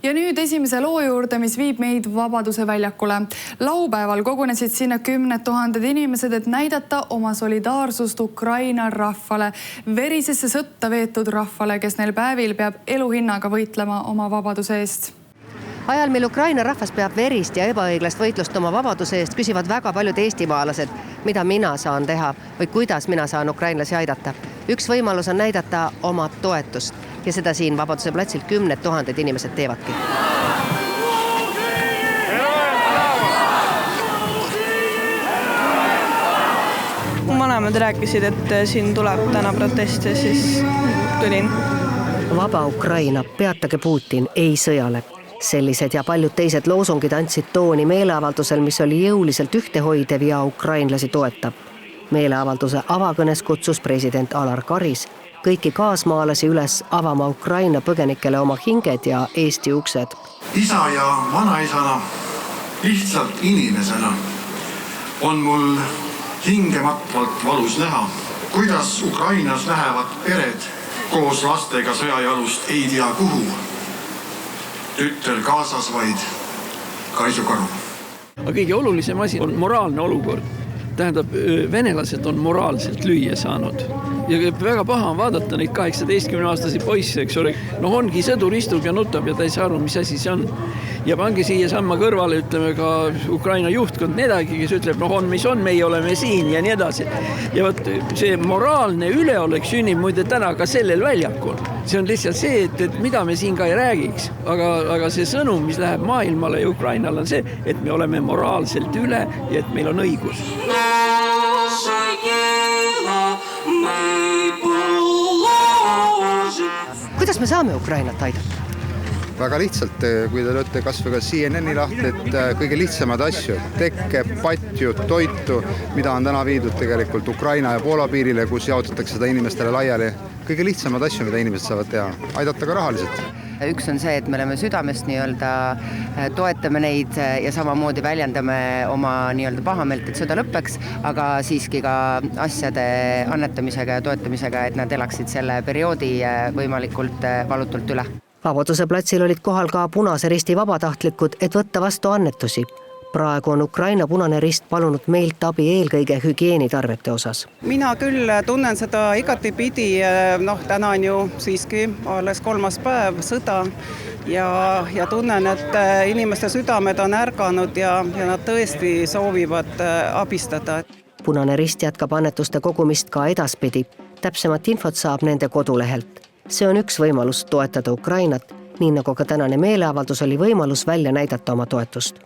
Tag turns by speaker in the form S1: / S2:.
S1: Ja nüüd esimese loo juurde, mis viib meid Vabaduse väljakule. Laupäeval kogunesid sinna 10 000 inimesed, et näidata oma solidaarsust Ukraina rahvale, verisesse sõtta veetud rahvale, kes neil päevil peab eluhinnaga võitlema oma vabaduse eest.
S2: Ajal, mil Ukraina rahvas peab verist ja ebaõiglast võitlust oma vabaduse eest, küsivad väga paljud eestimaalased, mida mina saan teha või kuidas mina saan ukrainlasi aidata. Üks võimalus on näidata oma toetust ja seda siin Vabaduse platsil 10 000 inimesed teevadki.
S3: Vanemad rääkisid, et siin tuleb täna protest ja siis tulin.
S2: Vaba Ukraina, peatage Putin, ei sõjale. Sellised ja paljud teised loosungid andsid tooni meeleavaldusel, mis oli jõuliselt ühtehoidev ja ukrainlasi toetav. Meeleavalduse avakõnes kutsus president Alar Karis kõiki kaasmaalasi üles avama Ukraina põgenikele oma hinged ja Eesti uksed.
S4: Isa ja vanaisana, lihtsalt inimesena on mul hingematvalt valus näha, kuidas Ukrainas lähevad pered koos lastega sõjajalust ei tea kuhu. Tütter kaasas vaid kaisukaru.
S5: Kõige olulisem asi on moraalne olukord. Tähendab, venelased on moraalselt lüüa saanud. Ja väga paha on vaadata neid 18-aastasi poisse, eks ole. No ongi sõdur istub ja nutab ja ta ei saa aru, mis asi see on. Ja pange siia samma kõrvale, ütleme ka Ukraina juhtkond nedagi, kes ütleb, no on, mis on, meie oleme siin ja nii edasi. Ja võt, see moraalne üleolek sünnib muide täna ka sellel väljakul. See on lihtsalt see, et mida me siin ka ei räägiks. Aga see sõnum, mis läheb maailmale ja Ukrainale on see, et me oleme moraalselt üle ja et meil on õigus.
S2: Kuidas me saame Ukrainat aidata?
S6: Väga lihtsalt, kui te lööte kas või ka CNN-i lahti, et kõige lihtsamad asju, tekke, patju, toitu, mida on täna viidud tegelikult Ukraina ja Poola piirile, kus jaotatakse seda inimestele laiali. Kõige lihtsamad asju, mida inimesed saavad teha, aidata ka rahaliselt.
S2: Üks on see, et me oleme südamest toetame neid ja samamoodi väljendame oma pahameelt, et sõda lõppeks, aga siiski ka asjade annetamisega ja toetamisega, et nad elaksid selle perioodi võimalikult valutult üle. Vabaduse platsil olid kohal ka Punase Risti vabatahtlikud, et võtta vastu annetusi. Praegu on Ukraina Punane Rist palunud meilt abi eelkõige hügieenitarvete osas.
S3: Mina küll tunnen seda igatipidi, täna on ju siiski alles 3. päev sõda ja tunnen, et inimeste südamed on ärganud ja nad tõesti soovivad abistada.
S2: Punane Rist jätkab annetuste kogumist ka edaspidi. Täpsemat infot saab nende kodulehelt. See on üks võimalus toetada Ukrainat, nii nagu ka tänane meeleavaldus oli võimalus välja näidata oma toetust.